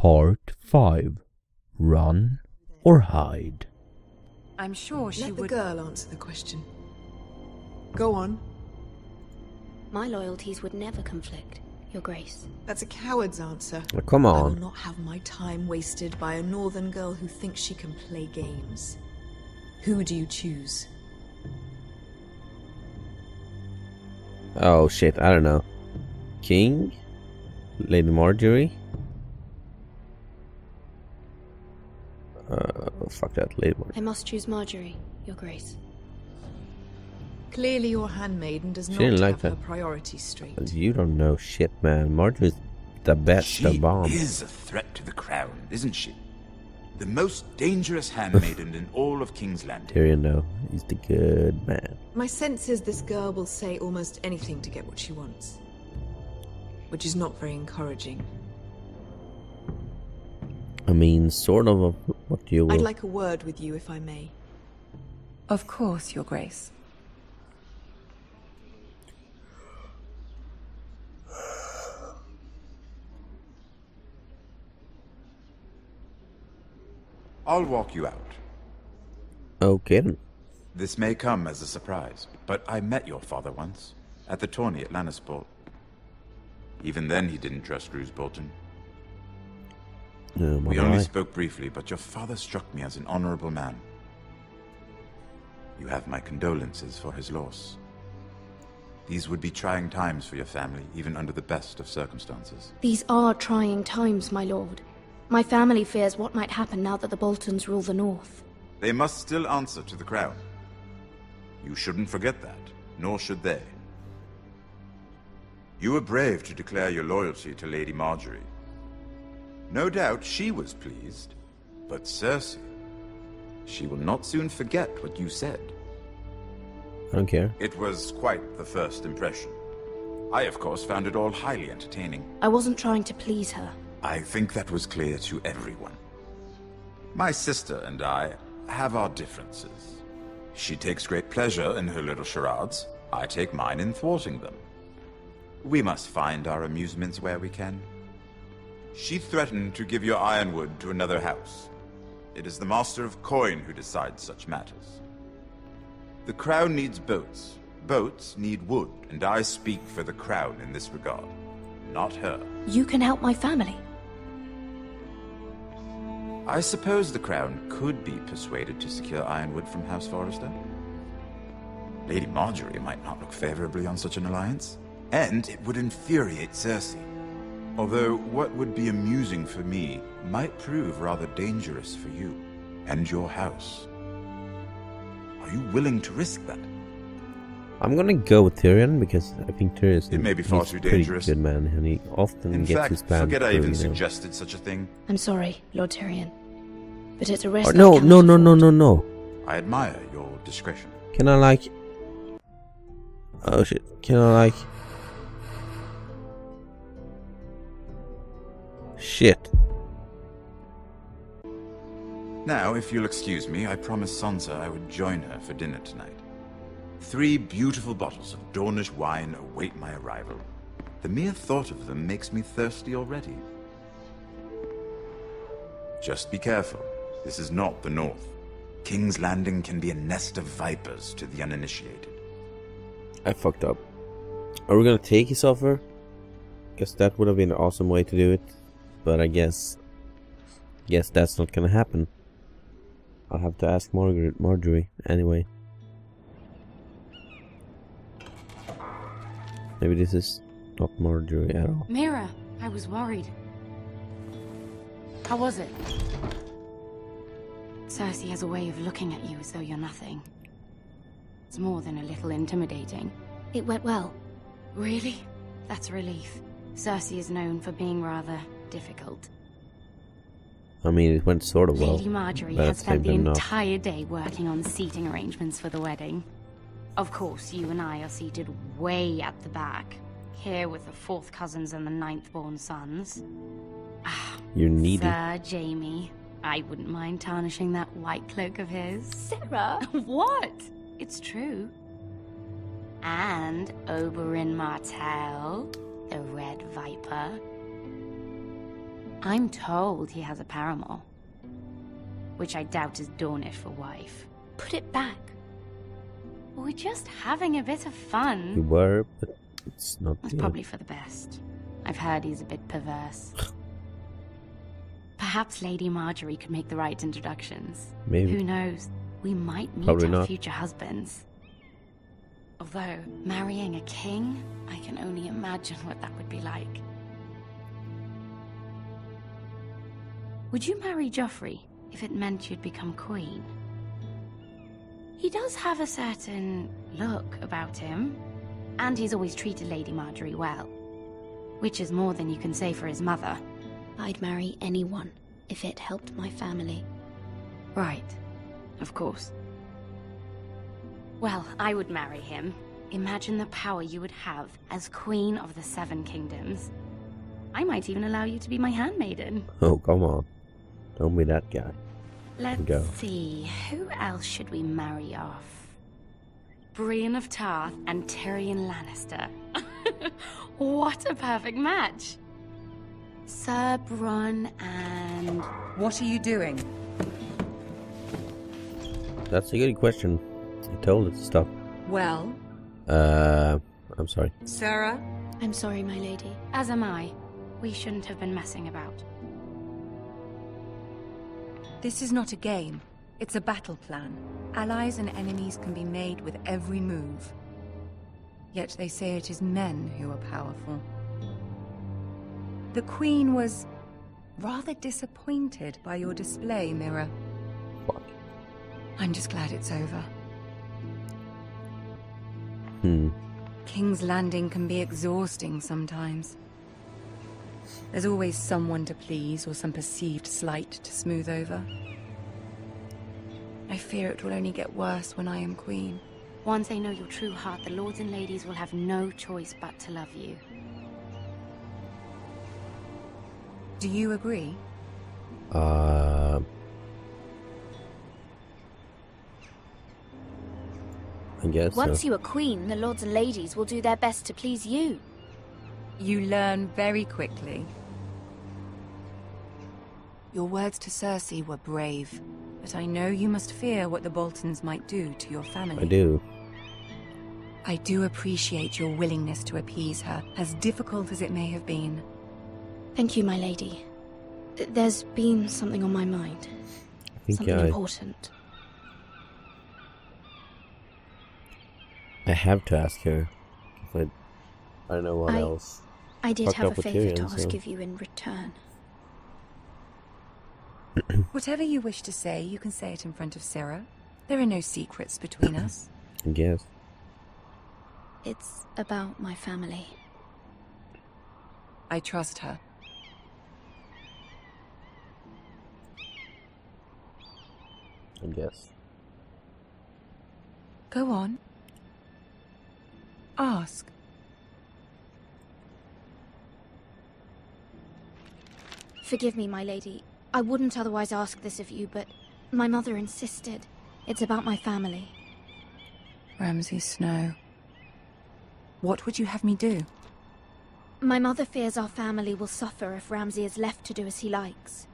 Part 5. Run or hide? I'm sure she would... Let the girl answer the question. Go on. My loyalties would never conflict, Your Grace. That's a coward's answer. Oh, come I will on. not have my time wasted by a northern girl who thinks she can play games. Who do you choose? Oh shit, I don't know. King? Lady Marjorie? Fuck that, Lady Marjorie. I must choose Marjorie, Your Grace. Clearly your handmaiden does She not didn't have like her that. priorities straight. You don't know shit, man. Marjorie's the best, She the bomb. is a threat to the crown, isn't she? The most dangerous handmaiden in all of King's Landing. Tyrion, though, he's the good man. My sense is this girl will say almost anything to get what she wants. Which is not very encouraging. I mean, sort of what you will. I'd like a word with you, if I may. Of course, Your Grace. I'll walk you out. Okay then. This may come as a surprise, but I met your father once, at the tourney at Lannisport. Even then he didn't trust Roose Bolton. We only spoke briefly, but your father struck me as an honorable man. You have my condolences for his loss. These would be trying times for your family, even under the best of circumstances. These are trying times, my lord. My family fears what might happen now that the Boltons rule the North. They must still answer to the crown. You shouldn't forget that, nor should they. You were brave to declare your loyalty to Lady Marjorie. No doubt she was pleased, but Cersei, she will not soon forget what you said. I don't care. It was quite the first impression. I, of course, found it all highly entertaining. I wasn't trying to please her. I think that was clear to everyone. My sister and I have our differences. She takes great pleasure in her little charades. I take mine in thwarting them. We must find our amusements where we can. She threatened to give your ironwood to another house. It is the Master of Coin who decides such matters. The crown needs boats. Boats need wood, and I speak for the crown in this regard, not her. You can help my family. I suppose the crown could be persuaded to secure ironwood from House Forrester. Lady Marjorie might not look favorably on such an alliance, and it would infuriate Cersei. Although what would be amusing for me might prove rather dangerous for you and your house. Are you willing to risk that? I'm gonna go with Tyrion because I think Tyrion It may be far he's too a pretty dangerous. good man, and he often In gets fact, his plan forget I through, even you know. suggested such a thing. I'm sorry, Lord Tyrion. But it's a risk. Oh, I no, cannot no, no, no, afford. no, no. I admire your discretion. Can I like... Oh shit. Can I like... Shit. Now, if you'll excuse me, I promised Sansa I would join her for dinner tonight. 3 beautiful bottles of Dornish wine await my arrival. The mere thought of them makes me thirsty already. Just be careful. This is not the North. King's Landing can be a nest of vipers to the uninitiated. I fucked up. Are we gonna take his offer? Guess that would have been an awesome way to do it. But I guess that's not gonna happen. I'll have to ask Marjorie anyway. Maybe this is not Marjorie at all. Mira, I was worried. How was it? Cersei has a way of looking at you as though you're nothing. It's more than a little intimidating. It went well. Really? That's a relief. Cersei is known for being rather difficult. I mean, it went sort of well. Lady Marjorie but has spent the maybe not. entire day working on seating arrangements for the wedding. Of course, you and I are seated way at the back, here with the 4th cousins and the 9th-born sons. You're needy. Sir Jaime, I wouldn't mind tarnishing that white cloak of his. Sarah! What? It's true. And Oberyn Martell, the Red Viper. I'm told he has a paramour. Which I doubt is Dornish for wife. Put it back. We're just having a bit of fun. We were, but it's not. That's probably for the best. I've heard he's a bit perverse. Perhaps Lady Marjorie could make the right introductions. Maybe. Who knows? We might meet Probably our not. future husbands. Although, marrying a king, I can only imagine what that would be like. Would you marry Joffrey if it meant you'd become queen? He does have a certain look about him, and he's always treated Lady Marjorie well. Which is more than you can say for his mother. I'd marry anyone if it helped my family. Right. Of course. Well, I would marry him. Imagine the power you would have as Queen of the Seven Kingdoms. I might even allow you to be my handmaiden. Oh, come on. Don't be that guy. Let's Go. see, who else should we marry off? Brienne of Tarth and Tyrion Lannister. What a perfect match! Sir Bronn and... What are you doing? That's a good question. I told it to stop. Well, I'm sorry. Sarah? I'm sorry, my lady. As am I. We shouldn't have been messing about. This is not a game. It's a battle plan. Allies and enemies can be made with every move. Yet they say it is men who are powerful. The Queen was rather disappointed by your display, Mira. Fuck. I'm just glad it's over. King's Landing can be exhausting sometimes. There's always someone to please or some perceived slight to smooth over. I fear it will only get worse when I am queen. Once they know your true heart, the lords and ladies will have no choice but to love you. Do you agree? I guess Once so. you are queen, the lords and ladies will do their best to please you. You learn very quickly. Your words to Cersei were brave, but I know you must fear what the Boltons might do to your family. I do. I do appreciate your willingness to appease her, as difficult as it may have been. Thank you, my lady. There's been something on my mind. I think Something important. I have to ask her. 'Cause I don't know what else. I did Fucked have up a with favor to Tyrion, ask so- of you in return. Whatever you wish to say, you can say it in front of Sarah. There are no secrets between us. I guess. It's about my family. I trust her. I guess. Go on. Ask. Forgive me, my lady. I wouldn't otherwise ask this of you, but my mother insisted. It's about my family. Ramsay Snow. What would you have me do? My mother fears our family will suffer if Ramsay is left to do as he likes.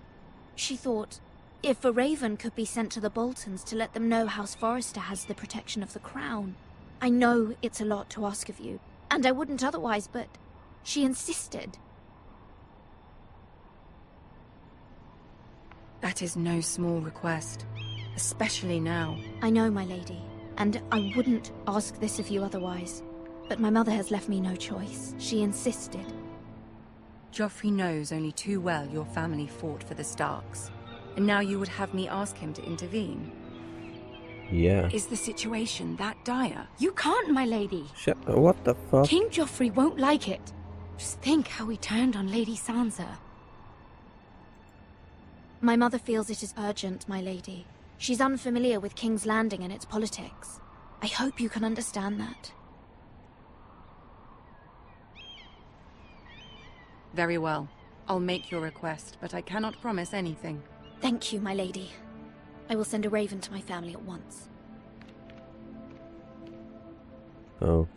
She thought, if a raven could be sent to the Boltons to let them know House Forrester has the protection of the crown. I know it's a lot to ask of you, and I wouldn't otherwise, but she insisted. That is no small request, especially now. I know, my lady, and I wouldn't ask this of you otherwise. But my mother has left me no choice. She insisted. Joffrey knows only too well your family fought for the Starks, and now you would have me ask him to intervene. Yeah. Is the situation that dire? You can't, my lady. What the fuck? King Joffrey won't like it. Just think how he turned on Lady Sansa. My mother feels it is urgent, my lady. She's unfamiliar with King's Landing and its politics. I hope you can understand that. Very well. I'll make your request, but I cannot promise anything. Thank you, my lady. I will send a raven to my family at once. Oh.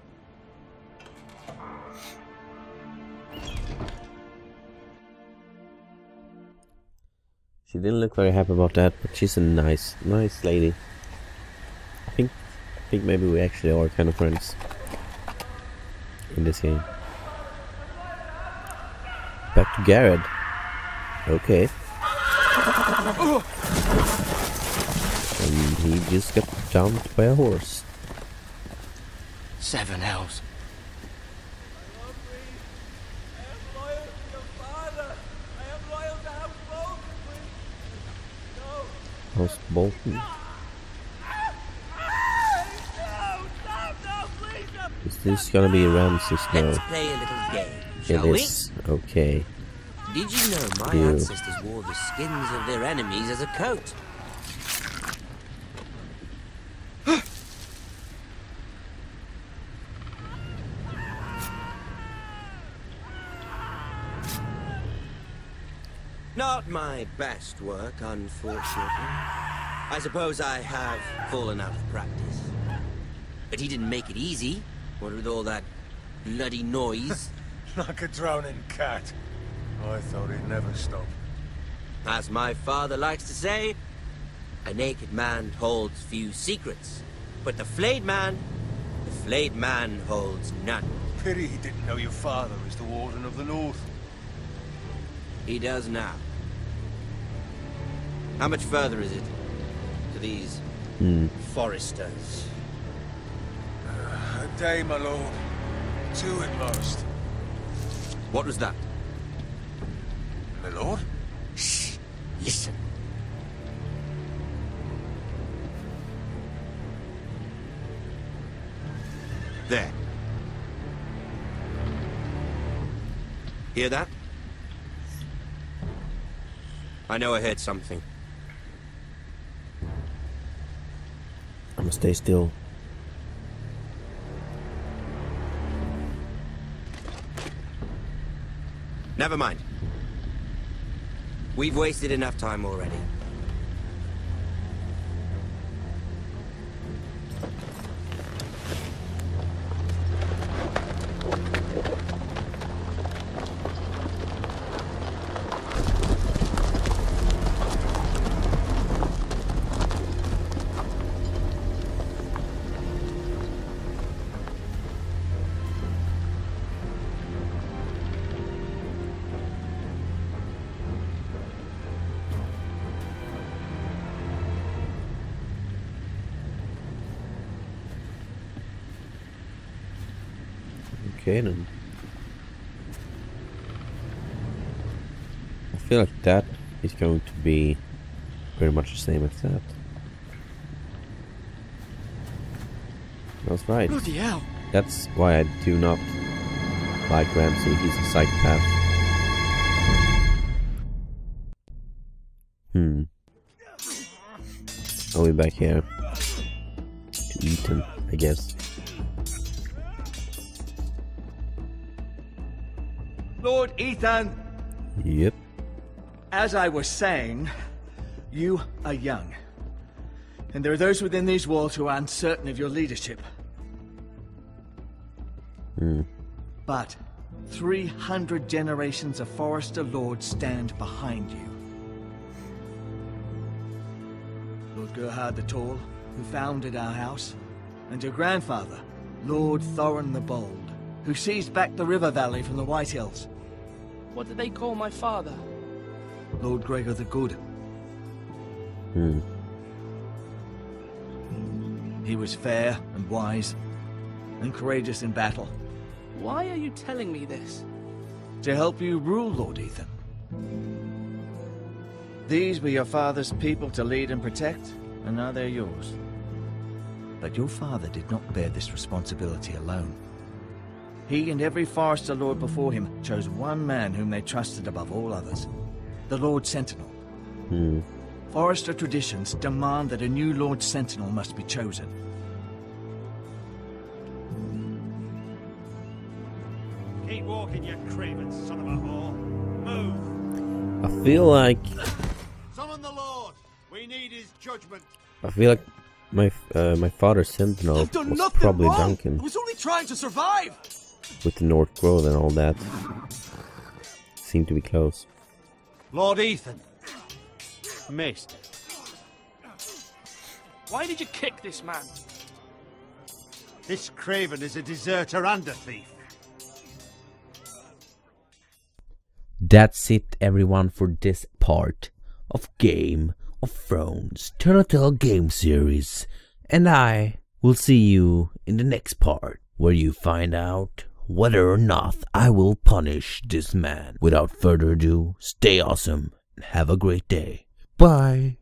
She didn't look very happy about that, but she's a nice lady. I think maybe we actually are kind of friends in this game. Back to Garrett. Okay. And he just got jumped by a horse. 7 hells. House Bolton. Is this gonna be Ramses now? Let's play a little game, shall It is. Okay. Did you know my Ew. ancestors wore the skins of their enemies as a coat? Not my best work, unfortunately. I suppose I have fallen out of practice. But he didn't make it easy, what with all that bloody noise. Like a drowning cat. I thought he'd never stop. As my father likes to say, a naked man holds few secrets. But the flayed man holds none. Pity he didn't know your father was the Warden of the North. He does now. How much further is it to these foresters? A day, my lord. 2 at most. What was that? My lord? Shh! Listen. There. Hear that? I know I heard something. I'm gonna stay still. Never mind. We've wasted enough time already. Okay then. I feel like that is going to be pretty much the same as that. That's right. Bloody hell! That's why I do not like Ramsay. He's a psychopath. I'll be back here to eat him, I guess. Lord Ethan, Yep. as I was saying, you are young. And there are those within these walls who are uncertain of your leadership. But 300 generations of Forester Lords stand behind you. Lord Gerhard the Tall, who founded our house, and your grandfather, Lord Thorin the Bold, who seized back the river valley from the White Hills. What did they call my father? Lord Gregor the Good. He was fair and wise, and courageous in battle. Why are you telling me this? To help you rule, Lord Ethan. These were your father's people to lead and protect, and now they're yours. But your father did not bear this responsibility alone. He and every Forester Lord before him chose one man whom they trusted above all others. The Lord Sentinel. Forester traditions demand that a new Lord Sentinel must be chosen. Keep walking, you craven son of a whore. Move! I feel like Summon the Lord! We need his judgment. my father's sentinel I've done was nothing probably wrong. Duncan I was only trying to survive! with the North Grove and all that. Seemed to be close. Lord Ethan, Missed. Why did you kick this man? This craven is a deserter and a thief. That's it, everyone, for this part of Game of Thrones Telltale Game Series. And I will see you in the next part, where you find out whether or not I will punish this man. Without further ado, stay awesome and have a great day. Bye.